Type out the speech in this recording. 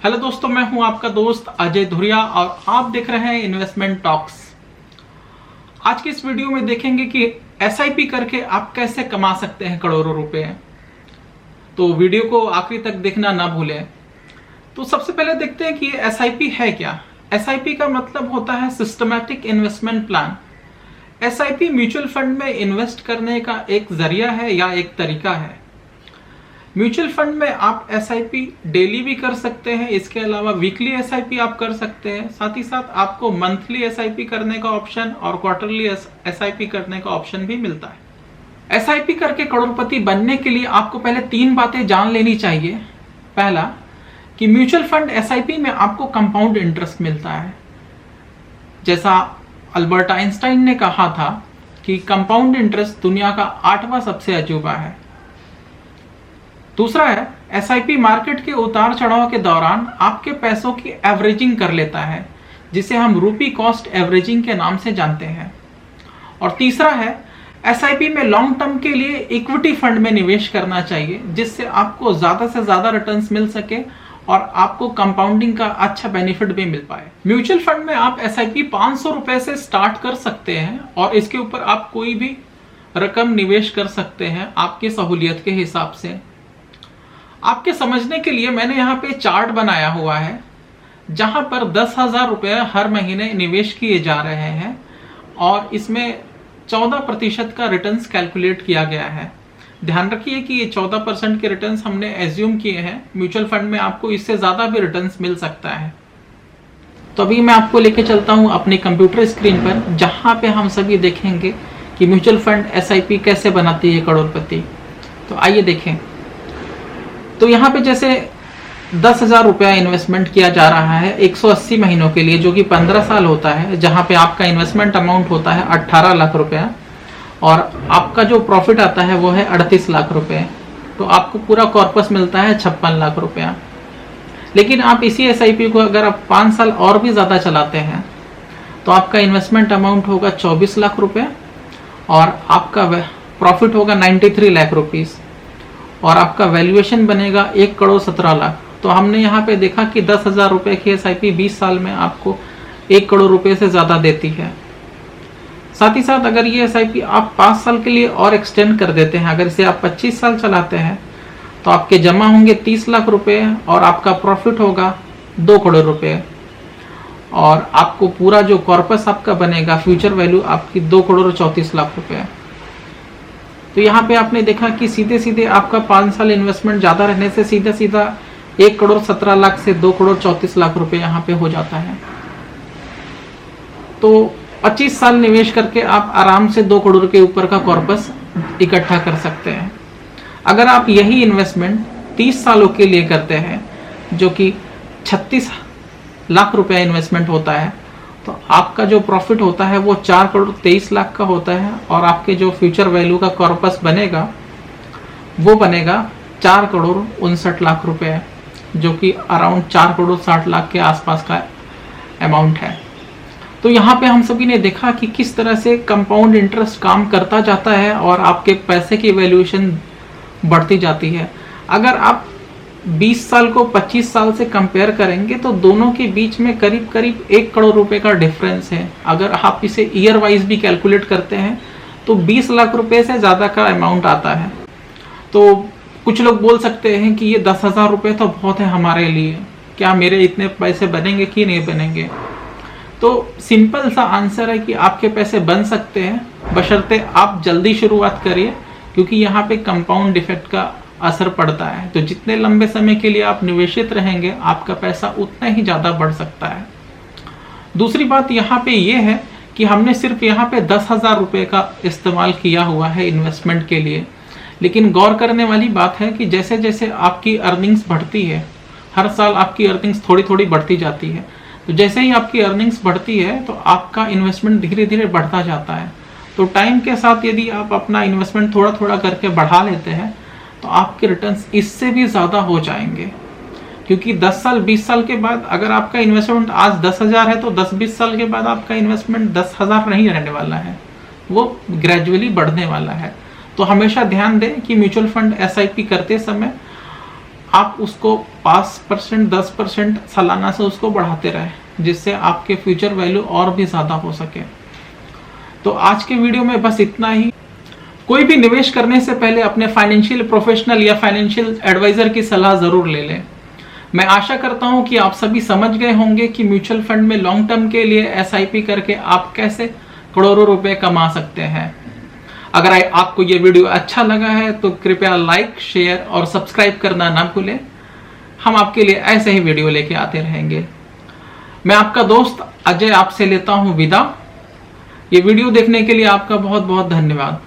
Hello दोस्तों, मैं हूं आपका दोस्त अजय धुरिया और आप देख रहे हैं इन्वेस्टमेंट टॉक्स। आज की इस वीडियो में देखेंगे कि एसआईपी करके आप कैसे कमा सकते हैं करोड़ों रुपए। तो वीडियो को आखिरी तक देखना ना भूलें। तो सबसे पहले देखते हैं कि एसआईपी है क्या। एसआईपी का मतलब होता है systematic investment plan. SIP mutual fund में इन्वेस्ट करने का एक जरिया है या एक तरीका है। म्यूचुअल फंड में आप एसआईपी डेली भी कर सकते हैं, इसके अलावा वीकली एसआईपी आप कर सकते हैं। साथ ही साथ आपको मंथली एसआईपी करने का ऑप्शन और क्वार्टरली एसआईपी करने का ऑप्शन भी मिलता है। एसआईपी करके करोड़पति बनने के लिए आपको पहले 3 बातें जान लेनी चाहिए। पहला कि म्यूचुअल फंड एसआईपी में आपको कंपाउंड इंटरेस्ट मिलता है। जैसा अल्बर्ट आइंस्टाइन ने कहा था कि कंपाउंड इंटरेस्ट दुनिया का 8वां सबसे अजूबा है। दूसरा है एसआईपी मार्केट के उतार चढ़ाव के दौरान आपके पैसों की एवरेजिंग कर लेता है, जिसे हम रूपी कॉस्ट एवरेजिंग के नाम से जानते हैं। और तीसरा है एसआईपी में लॉन्ग टर्म के लिए इक्विटी फंड में निवेश करना चाहिए, जिससे आपको ज्यादा से ज्यादा रिटर्न्स मिल सके और आपको कंपाउंडिंग का अच्छा बेनिफिट भी मिल पाए। म्यूचुअल फंड में आप एसआईपी 500 रुपए से स्टार्ट कर सकते हैं और इसके ऊपर आप कोई भी रकम निवेश कर सकते हैं आपकी सहूलियत के हिसाब से। आपके समझने के लिए मैंने यहाँ पे चार्ट बनाया हुआ है, जहां पर 10,000 रुपये हर महीने निवेश किए जा रहे हैं और इसमें 14% का रिटर्न्स कैलकुलेट किया गया है। ध्यान रखिए कि ये 14% के रिटर्न्स हमने एज्यूम किए हैं। म्यूचुअल फंड में आपको इससे ज्यादा भी रिटर्न्स मिल सकता है। तो अभी मैं आपको लेके चलता हूँ अपनी कंप्यूटर स्क्रीन पर, जहां पे हम सभी देखेंगे कि म्यूचुअल फंड एसआईपी कैसे बनाती है करोड़पति। तो आइए देखें। तो यहाँ पे जैसे 10,000 रुपया इन्वेस्टमेंट किया जा रहा है 180 महीनों के लिए, जो कि 15 साल होता है, जहाँ पे आपका इन्वेस्टमेंट अमाउंट होता है 18 लाख रुपया और आपका जो प्रॉफिट आता है वो है 38 लाख रुपए। तो आपको पूरा कॉर्पस मिलता है 56 लाख रुपया। लेकिन आप इसी एसआईपी को अगर आप 5 साल और भी ज़्यादा चलाते हैं तो आपका इन्वेस्टमेंट अमाउंट होगा 24 लाख रुपये और आपका प्रॉफिट होगा 93 लाख रुपीज़ और आपका वैल्यूएशन बनेगा 1,17,00,000। तो हमने यहाँ पे देखा कि 10,000 रुपये की एसआईपी 20 साल में आपको 1 करोड़ रुपये से ज़्यादा देती है। साथ ही साथ अगर ये एसआईपी आप 5 साल के लिए और एक्सटेंड कर देते हैं, अगर इसे आप 25 साल चलाते हैं, तो आपके जमा होंगे 30 लाख रुपये और आपका प्रॉफिट होगा 2 करोड़ रुपये और आपको पूरा जो कॉर्पस आपका बनेगा, फ्यूचर वैल्यू आपकी 2 करोड़ 34 लाख रुपये। तो यहाँ पे आपने देखा कि सीधे सीधे आपका 5 साल इन्वेस्टमेंट ज़्यादा रहने से सीधा सीधा 1,17,00,000 से 2,34,00,000 रुपये यहाँ पे हो जाता है। तो 25 साल निवेश करके आप आराम से 2 करोड़ के ऊपर का कॉर्पस इकट्ठा कर सकते हैं। अगर आप यही इन्वेस्टमेंट 30 सालों के लिए करते हैं, जो कि 36 लाख रुपया इन्वेस्टमेंट होता है, तो आपका जो प्रॉफिट होता है वो 4 करोड़ 23 लाख का होता है और आपके जो फ्यूचर वैल्यू का कॉर्पस बनेगा वो बनेगा 4 करोड़ 59 लाख रुपए, जो कि अराउंड 4 करोड़ 60 लाख के आसपास का अमाउंट है। तो यहाँ पे हम सभी ने देखा कि किस तरह से कंपाउंड इंटरेस्ट काम करता जाता है और आपके पैसे की वैल्यूएशन बढ़ती जाती है। अगर आप 20 साल को 25 साल से कंपेयर करेंगे तो दोनों के बीच में करीब करीब 1 करोड़ रुपए का डिफरेंस है। अगर आप इसे ईयर वाइज भी कैलकुलेट करते हैं तो 20 लाख रुपए से ज़्यादा का अमाउंट आता है। तो कुछ लोग बोल सकते हैं कि ये 10,000 रुपये तो बहुत है हमारे लिए, क्या मेरे इतने पैसे बनेंगे कि नहीं बनेंगे। तो सिंपल सा आंसर है कि आपके पैसे बन सकते हैं, बशर्ते आप जल्दी शुरुआत करिए, क्योंकि यहाँ पे कंपाउंड इफेक्ट का असर पड़ता है। तो जितने लंबे समय के लिए आप निवेशित रहेंगे आपका पैसा उतना ही ज़्यादा बढ़ सकता है। दूसरी बात यहाँ पे ये है कि हमने सिर्फ यहाँ पे 10,000 रुपये का इस्तेमाल किया हुआ है इन्वेस्टमेंट के लिए, लेकिन गौर करने वाली बात है कि जैसे जैसे आपकी अर्निंग्स बढ़ती है, हर साल आपकी अर्निंग्स थोड़ी थोड़ी बढ़ती जाती है। तो जैसे ही आपकी अर्निंग्स बढ़ती है तो आपका इन्वेस्टमेंट धीरे धीरे बढ़ता जाता है। तो टाइम के साथ यदि आप अपना इन्वेस्टमेंट थोड़ा थोड़ा करके बढ़ा लेते हैं तो आपके रिटर्न्स इससे भी ज़्यादा हो जाएंगे, क्योंकि 10 साल 20 साल के बाद अगर आपका इन्वेस्टमेंट आज 10,000 है तो 10-20 साल के बाद आपका इन्वेस्टमेंट 10,000 नहीं रहने वाला है, वो ग्रेजुअली बढ़ने वाला है। तो हमेशा ध्यान दें कि म्यूचुअल फंड एसआईपी करते समय आप उसको 5%, 10% सालाना से उसको बढ़ाते रहे, जिससे आपके फ्यूचर वैल्यू और भी ज़्यादा हो सके। तो आज के वीडियो में बस इतना ही। कोई भी निवेश करने से पहले अपने फाइनेंशियल प्रोफेशनल या फाइनेंशियल एडवाइजर की सलाह ज़रूर ले लें। मैं आशा करता हूं कि आप सभी समझ गए होंगे कि म्यूचुअल फंड में लॉन्ग टर्म के लिए एसआईपी करके आप कैसे करोड़ों रुपए कमा सकते हैं। अगर आपको ये वीडियो अच्छा लगा है तो कृपया लाइक, शेयर और सब्सक्राइब करना ना भूलें। हम आपके लिए ऐसे ही वीडियो लेके आते रहेंगे। मैं आपका दोस्त अजय आपसे लेता हूं विदा। ये वीडियो देखने के लिए आपका बहुत बहुत धन्यवाद।